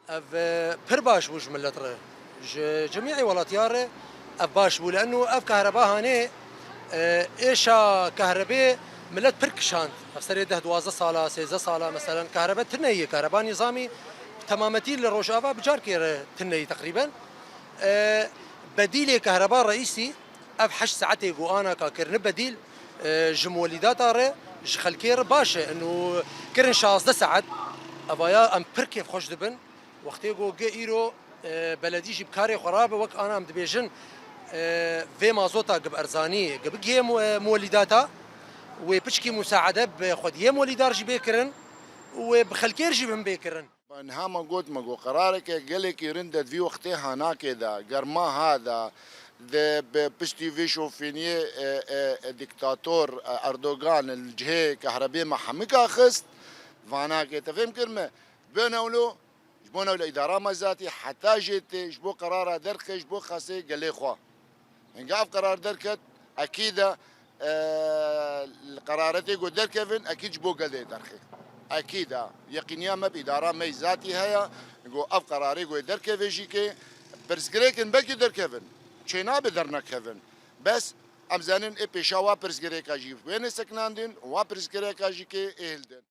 اف پر باش بوش ملت ره جميع ولاتيار اف باش بو لانه اف كهرباء هاني ايشا كهرباء ملت بركشاند افسر ده 12 ساله 13 ساله مثلا كهرباء تنهي كهرباء نظامي تمامتي للروشافا بجار كير تنهي تقريبا بديل كهرباء رئيسي اف 8 ساعات يقو انا كاكرن بديل جموليدات اره خلكير باشا انه كرن شاص ده ساعات افايا ام بركي خوش دبن وقتی گو گیرو بلدی جیب کاری خرابه وقت آن هم دبیجن في مازوتا جب ارزاني جب جي مولداتا وبشكي مساعده بخد يم وليدار جي بيكرن وبخلكير جي من بيكرن انها ما قلت ما قو قرارك قالك يرندد في وقتها هناك ذا قرما هذا ذا بشتي فيشو فيني ديكتاتور اردوغان الجهه كهرباء محمكا خست فاناك تفهم كلمه بين اولو جبونا الاداره ما ذاتي حتى جيت جبو قرار درخ جبو خاصي قال لي خوا نقاف قرار دركت اكيد القراراتي قد دركفن اكيد جبو قال لي درخي اكيد يقينيا ما باداره ما ذاتي هيا نقول اف قراري قد دركفن جيكي برسكريكن بكي دركفن تشينا بدرنا كفن بس ام زانن اي بيشاوا برسكريكا جي وين سكناندين وا برسكريكا جيكي اهلدن